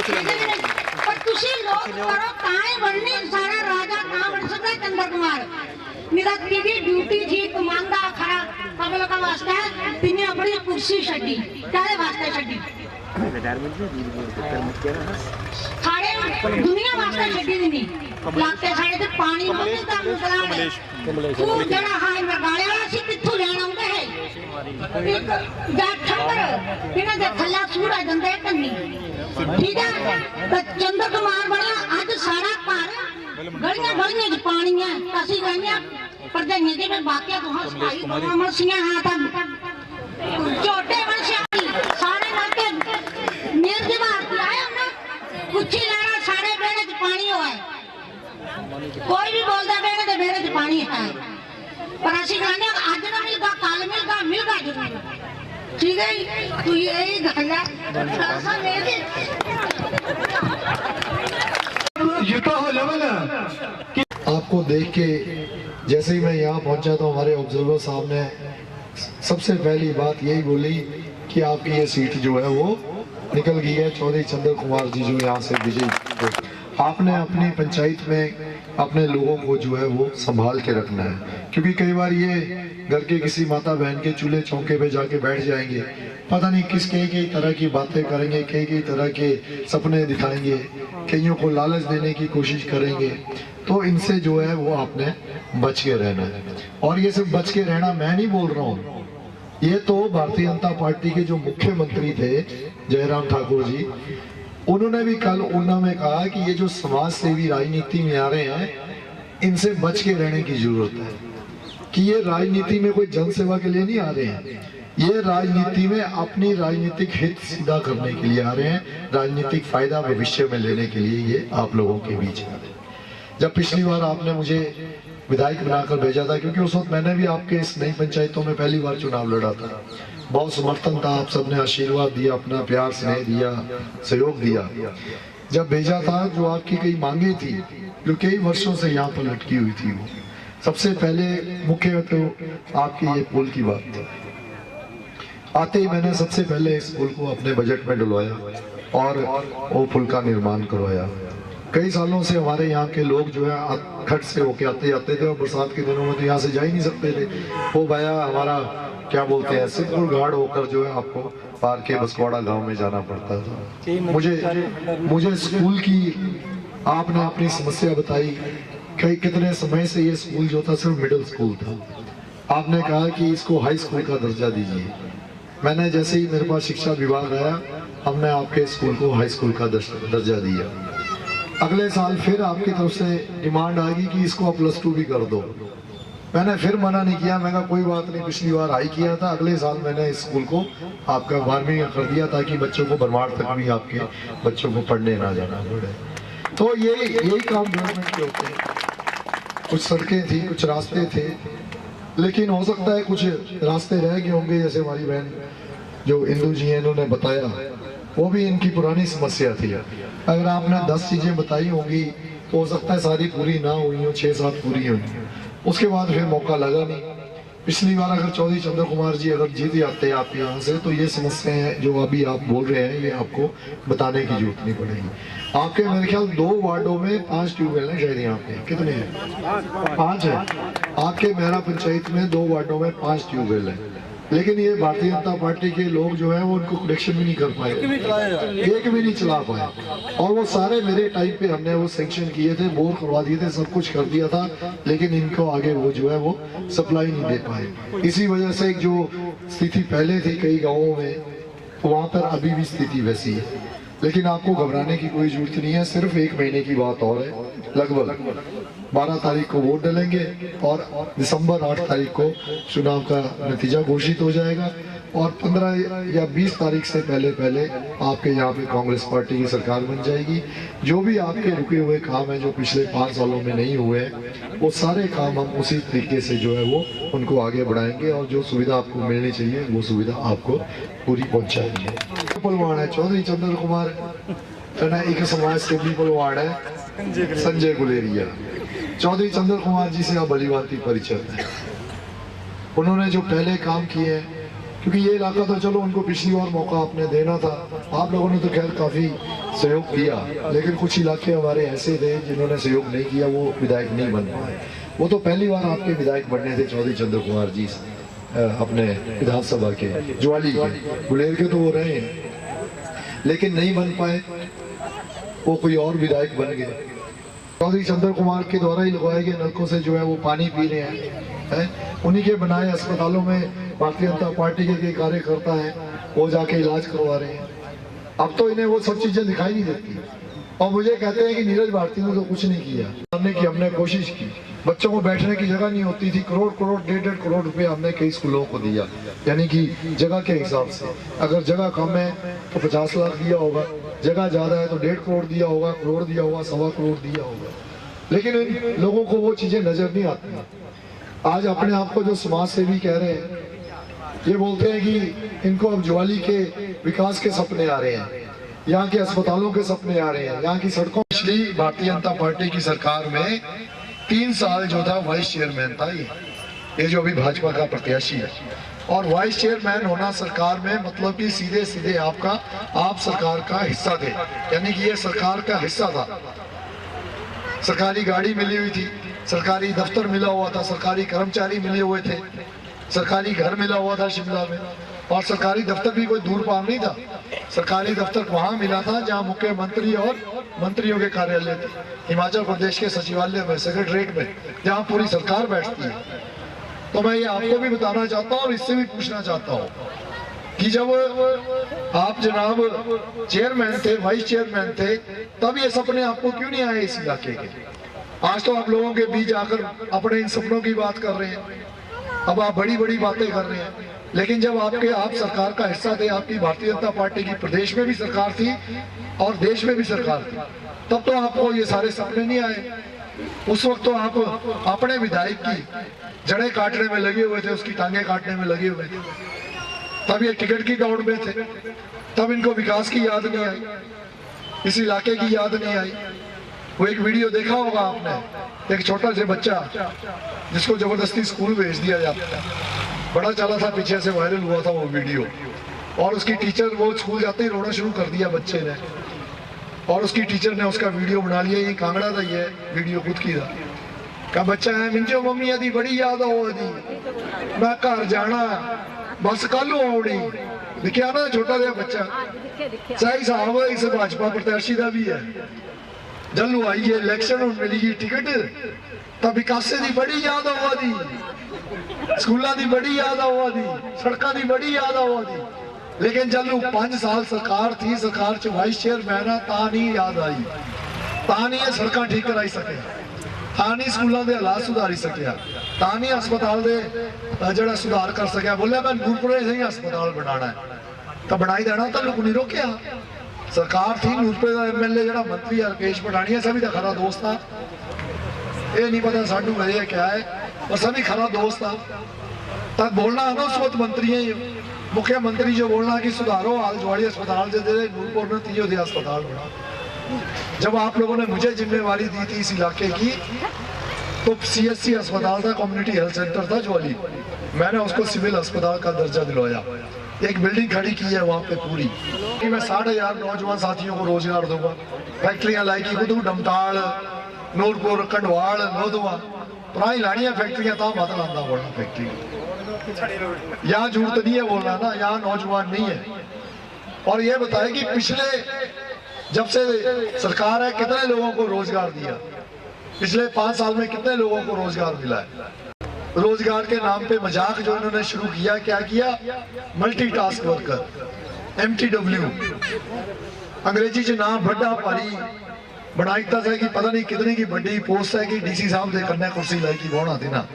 पर तुसी लोग करो ताए बननी सारा राजा ना बन सकता चंद्र कुमार। मेरा तेरी ड्यूटी थी कमांडा खड़ा पब्लिक वास्ते तिने अपनी कुर्सी छड्डी काहे वास्ते छड्डी सारे दुनिया वास्ते छड्डी नहीं लागते सारे ते पानी मंगे ता मुसलाने तू जड़ा हाय में गाले वाला सी किथों लेना आउंदा है एक जाठंबर बिना दे थल्ला सूड़ा जंदे कन्नी ठीक है तो चंद्र कुमार बना आज सारा घर गलियां गलियां च पानी है असि गलियां पर जन्ने के में बाकिया तो हंसपाई मसियां हां तक छोटे मसियां सारे नाके मेर के बाहर आए हमने कुछ ही लेना सारे बेड़े च पानी होए कोई भी बोलदा बेड़े च पानी है पर असि कहने आज ना मिलगा कल मिलगा जरूर ठीक है तू यही गल है ये तो लेवल है। आपको देख के जैसे ही मैं यहाँ पहुंचा तो हमारे ऑब्जर्वर साहब ने सबसे पहली बात यही बोली कि आपकी ये सीट जो है वो निकल गई है। चौधरी चंद्र कुमार जी जो यहाँ से विजयी, आपने अपनी पंचायत में अपने लोगों को जो है वो संभाल के रखना है, क्योंकि कई बार ये घर के किसी माता बहन के चूल्हे चौके पे जाके बैठ जाएंगे, पता नहीं किस कई तरह की बातें करेंगे, कई तरह के सपने दिखाएंगे, कईयों को लालच देने की कोशिश करेंगे। तो इनसे जो है वो आपने बच के रहना है। और ये सिर्फ बच के रहना मैं नहीं बोल रहा हूँ, ये तो भारतीय जनता पार्टी के जो मुख्यमंत्री थे जयराम ठाकुर जी, उन्होंने भी कल ऊना में कहा कि ये जो समाज सेवी राजनीति में आ रहे हैं इनसे बच के रहने की जरूरत है, कि ये राजनीति में कोई जनसेवा के लिए नहीं आ रहे हैं, ये राजनीति में अपनी राजनीतिक हित सीधा करने के लिए आ रहे हैं, राजनीतिक फायदा भविष्य में लेने के लिए ये आप लोगों के बीच आ रहे हैं। जब पिछली बार आपने मुझे विधायक बनाकर भेजा था, क्योंकि उस वक्त मैंने भी आपके इस नई पंचायतों में पहली बार चुनाव लड़ा था, बहुत समर्थन था, आप सबने आशीर्वाद दिया, अपना प्यार स्नेह दिया, सहयोग दिया। जब भेजा था जो आपकी कई मांगे थी जो कई वर्षों से यहाँ पर लटकी हुई थी, वो सबसे पहले मुख्य तो आपकी ये पुल की बात थी। आते ही मैंने सबसे पहले इस पुल को अपने बजट में डलवाया और वो पुल का निर्माण करवाया। कई सालों से हमारे यहाँ के लोग जो है खट से होके आते थे और बरसात के दिनों में तो यहाँ से जा ही नहीं सकते थे, वो भाया हमारा क्या बोलते हैं सिद्धपुर घाट होकर जो है आपको पार के बसवाड़ा गांव में जाना पड़ता था। मुझे स्कूल की आपने अपनी समस्या बताई, कई कितने समय से ये स्कूल जो था सिर्फ मिडिल स्कूल था, आपने कहा कि इसको हाई स्कूल का दर्जा दीजिए। मैंने जैसे ही मेरे पास शिक्षा विभाग आया, हमने आपके स्कूल को हाई स्कूल का दर्जा दिया। अगले साल फिर आपकी तरफ से डिमांड आएगी कि इसको आप +2 भी कर दो। मैंने फिर मना नहीं किया, मैंने कहा कोई बात नहीं, पिछली बार हाई किया था, अगले साल मैंने इस स्कूल को आपका 12वीं कर दिया ताकि बच्चों को बरमाड़ तक भी आपके बच्चों को पढ़ने ना जाना पड़े। तो यही काम गवर्नमेंट के होते हैं। कुछ सड़कें थी, कुछ रास्ते थे, लेकिन हो सकता है कुछ रास्ते रह गए होंगे, जैसे हमारी बहन जो इंदू जी हैं इन्होंने बताया, वो भी इनकी पुरानी समस्या थी। अगर आपने 10 चीजें बताई होंगी तो हो सकता है सारी पूरी ना हुई हो, 6-7 पूरी हुई। उसके बाद फिर मौका लगा नहीं। पिछली बार अगर चौधरी चंद्र कुमार जी अगर जीत जाते हैं आपके यहाँ से, तो ये समस्याएं जो अभी आप बोल रहे हैं ये आपको बताने की जरूरत नहीं पड़ेगी। आपके मेरे ख्याल 2 वार्डों में 5 ट्यूबवेल हैं शायद, यहाँ पे कितने हैं? 5 है। आपके मेरा पंचायत में 2 वार्डों में 5 ट्यूबवेल है, लेकिन ये भारतीय जनता पार्टी के लोग जो है वो उनको कनेक्शन भी नहीं कर पाए, एक भी नहीं चला पाए। और वो सारे मेरे टाइम पे हमने वो सेंक्शन किए थे, बोर करवा दिए थे, सब कुछ कर दिया था, लेकिन इनको आगे वो जो है वो सप्लाई नहीं दे पाए। इसी वजह से जो स्थिति पहले थी कई गाँवों में, वहाँ पर अभी भी स्थिति वैसी है। लेकिन आपको घबराने की कोई जरूरत नहीं है, सिर्फ 1 महीने की बात और है। लगभग 12 तारीख को वोट डालेंगे और दिसंबर 8 तारीख को चुनाव का नतीजा घोषित हो जाएगा, और 15 या 20 तारीख से पहले आपके यहाँ पे कांग्रेस पार्टी की सरकार बन जाएगी। जो भी आपके रुके हुए काम हैं जो पिछले 5 सालों में नहीं हुए, वो सारे काम हम उसी तरीके से जो है वो उनको आगे बढ़ाएंगे, और जो सुविधा आपको मिलनी चाहिए वो सुविधा आपको पूरी पहुँचाएंगे। पलवान है चौधरी चंद्र कुमार, एक समाज सेवी पलवान है संजय गुलेरिया। चौधरी चंद्र कुमार जी से आप भलीभांति परिचित हैं। उन्होंने जो पहले काम किए क्योंकि ये इलाका तो चलो उनको पिछली बार मौका आपने देना था, आप लोगों ने तो खैर काफ़ी सहयोग किया, लेकिन कुछ इलाके हमारे ऐसे थे जिन्होंने सहयोग नहीं किया, वो विधायक नहीं बन पाए। वो तो पहली बार आपके विधायक बनने थे चौधरी चंद्र कुमार जी अपने विधानसभा के, ज्वाली के, गुलेर के तो वो रहे हैं, लेकिन नहीं बन पाए, वो कोई और विधायक बन गए। चौधरी चंद्र कुमार के द्वारा ही लगवाए गए नलकों से जो है वो पानी पी रहे हैं, उन्हीं के बनाए अस्पतालों में भारतीय जनता पार्टी के कार्यकर्ता हैं, वो जाके इलाज करवा रहे हैं। अब तो इन्हें वो सब चीजें दिखाई नहीं देती, और मुझे कहते हैं कि नीरज भारती ने तो कुछ नहीं किया। हमने कोशिश की, बच्चों को बैठने की जगह नहीं होती थी, करोड़ 1.5 करोड़ रुपए हमने कई स्कूलों को दिया, यानी कि जगह के हिसाब से। अगर जगह कम है तो 50 लाख दिया होगा, जगह ज्यादा है तो 1.5 करोड़ दिया होगा, करोड़ दिया होगा, 1.25 करोड़ दिया होगा, लेकिन इन लोगों को वो चीजें नजर नहीं आती। आज अपने आप को जो समाज सेवी कह रहे हैं, ये बोलते हैं कि इनको अब ज्वाली के विकास के सपने आ रहे हैं, यहाँ के अस्पतालों के सपने आ रहे हैं, यहाँ की सड़कों। पिछली भारतीय जनता पार्टी की सरकार में 3 साल जो था वाइस चेयरमैन था ये जो अभी भाजपा का प्रत्याशी है, और वाइस चेयरमैन होना सरकार में मतलब कि सीधे सीधे आप सरकार का हिस्सा थे, यानी कि ये सरकार का हिस्सा था। सरकारी गाड़ी मिली हुई थी, सरकारी दफ्तर मिला हुआ था, सरकारी कर्मचारी मिले हुए थे, सरकारी घर मिला हुआ था शिमला में, और सरकारी दफ्तर भी कोई दूर पार नहीं था। सरकारी दफ्तर वहां मिला था जहां मुख्यमंत्री और मंत्रियों के कार्यालय थे, हिमाचल प्रदेश के सचिवालय में, सेक्रेटरीट में, जहां पूरी सरकार बैठती है। तो मैं ये आपको भी बताना चाहता हूँ और इससे भी पूछना चाहता हूँ कि जब आप जनाब चेयरमैन थे, वाइस चेयरमैन थे, तब ये सपने आपको क्यों नहीं आए इस इलाके के? आज तो आप लोगों के बीच आकर अपने इन सपनों की बात कर रहे हैं, अब आप बड़ी बड़ी बातें कर रहे हैं, लेकिन जब आप सरकार का हिस्सा थे, आपकी भारतीय जनता पार्टी की प्रदेश में भी सरकार थी और देश में भी सरकार थी, तब तो आपको ये सारे सपने नहीं आए। उस वक्त तो आप अपने विधायक की जड़ें काटने में लगे हुए थे, उसकी टांगे काटने में लगे हुए थे, तब ये टिकट की दौड़ में थे, तब इनको विकास की याद नहीं आई, इस इलाके की याद नहीं आई। वो एक वीडियो देखा होगा आपने, एक छोटा सा बच्चा जिसको जबरदस्ती स्कूल भेज दिया जाता है, बड़ा चला था, पीछे से वायरल हुआ था वो वीडियो, और उसकी टीचर, वो स्कूल जाते ही रोना शुरू कर दिया बच्चे ने, और उसकी टीचर ने उसका वीडियो बना लिया। ये कांगड़ा था, ये वीडियो खुद की था, का बच्चा है मिंजो मम्मी दी बड़ी याद आदी, मैं घर जाना बस कल आनी, दिखा ना छोटा जहा बच्चा, सही साहब इस भाजपा प्रत्याशी का भी है। जलू आई है इलेक्शन, मिली टिकट, तब विकासे की बड़ी याद आवा दी, स्कूलों की बड़ी याद आवा दी, सड़कों की बड़ी याद आवा दी, लेकिन जलू 5 साल सरकार थी, सरकार च वाइस चेयरमैन है, ता नहीं याद आई, ता नहीं सड़क ठीक कराई सके, ता नहीं स्कूलों के हालात सुधारी सकिया, ता नहीं अस्पताल के जरा सुधार कर सकिया। बोलिया मैं नूरपुरे से ही अस्पताल बनाना है, तो बनाई देना, तो लोग नहीं रोकया। सरकार थी, नूरपुरे का MLA जरा मंत्री राकेश पठानिया सभी का खरा दोस्त था, ये नहीं पता सानू वजह क्या है, और सभी खरा दोस्त था। तब बोलना है ना उस वक्त मंत्री मुख्यमंत्री जो बोलना कि सुधारो हाल ज्वाली अस्पताल से दे, नूरपुर में 3 अस्पताल बना। जब आप लोगों ने मुझे जिम्मेवारी दी थी इस इलाके की, तो CSC अस्पताल था, कम्युनिटी हेल्थ सेंटर था ज्वाली, मैंने उसको सिविल अस्पताल का दर्जा दिलवाया, एक बिल्डिंग खड़ी की है वहाँ पे पूरी, कि मैं 60,000 नौजवान साथियों को रोजगार दूंगा। फैक्ट्रियां लाएगी कुदू, डमटाल, नूरपुर, कंडवाल, नोदवा, पुरानी लाड़ियां फैक्ट्रियां था, मत लाना बोलना फैक्ट्री, यहाँ जरूरत नहीं है बोलना ना, यहाँ नौजवान नहीं है। और ये बताए कि पिछले जब से सरकार है कितने लोगों को रोजगार दिया, पिछले 5 साल में कितने लोगों को रोजगार मिला है। रोजगार के नाम पे मजाक जो इन्होंने शुरू किया, क्या किया, मल्टीटास्क वर्कर, MTW, अंग्रेजी च नाम बड़ा भारी बनाई था कि पता नहीं कितनी की बड़ी पोस्ट है कि DC साहब के कन्या कुर्सी लाई की बहना देना,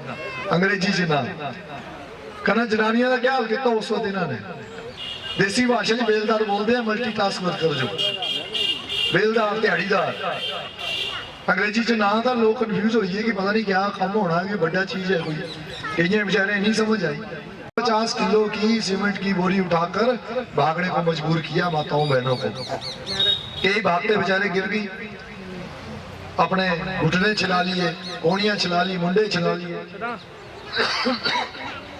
अंग्रेजी च नाम कन्या जनानियां का क्या हाल किया उस वक्त इन्होंने, देसी भाषा च बेलदार बोलते हैं, मल्टीटास्क वर्कर जो बेलदार दिहाड़ीदार, अंग्रेजी च ना था, लोग कन्फ्यूज होइए कि पता नहीं क्या काम होना है, कि बड़ा चीज है कोई, कई बेचारे नहीं समझ आई। 50 किलो की सीमेंट की बोरी उठाकर भागने को मजबूर किया माताओं बहनों को, कई भागते बेचारे गिर गई, अपने घुटने छिला लिए, कोहनियां छिला ली, मुंडे छिला लिए।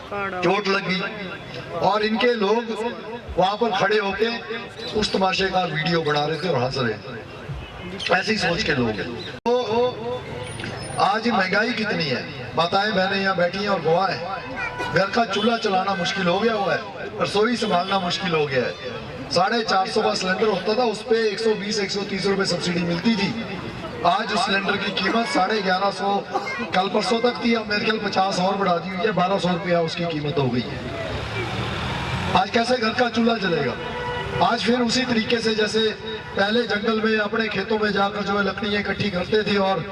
चोट लगी और इनके लोग वहां पर खड़े होके उस तमाशे का वीडियो बना रहे थे और हंस रहे थे। ऐसी सोच के लोग हैं। तो आज महंगाई कितनी है, माताएं बहनें यहाँ बैठी हैं और गवाह हैं। घर का चूल्हा चलाना मुश्किल हो गया हुआ है, रसोई संभालना मुश्किल हो गया है। 450 का सिलेंडर होता था, उस पे 120-130 रुपए सब्सिडी मिलती थी। आज उस सिलेंडर की कीमत 1150 कल परसों तक थी, अब मेरे ख्याल 50 और बढ़ा दी हुई है, 1200 रुपया उसकी कीमत हो गई है। आज कैसे घर का चूल्हा चलेगा? आज फिर उसी तरीके से जैसे पहले जंगल में अपने खेतों में जाकर जो है लकड़ियां इकट्ठी करते थे और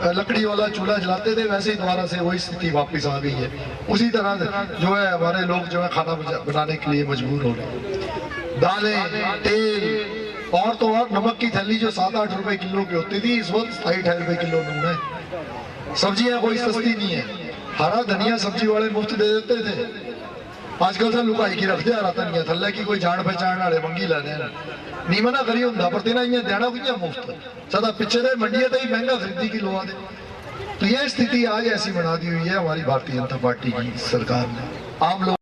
लकड़ी वाला चूल्हा जलाते थे, वैसे ही दोबारा से वही स्थिति वापस आ गई है। उसी तरह जो है हमारे लोग जो है खाना बनाने के लिए मजबूर हो गए। दालें, तेल और तो और नमक की थैली जो 7-8 रुपए किलो की होती थी, इस वक्त 2.5 रुपए किलो नून है। सब्जियां कोई सस्ती नहीं है। हरा धनिया सब्जी वाले मुफ्त दे देते थे, आजकल तो लुकाई की रखते आ रहा धनिया थल्ले की कोई जान पहचान वाले मंगी ला देना नहीं मना करी होंगे, पर तेना इं देना कोई मुफ्त सदा पिछे दे मंडिया तो ही महंगा खरीदी की लवा दे। तो यह स्थिति आज ऐसी बना दी हुई है हमारी भारतीय जनता पार्टी की सरकार ने। आम लोग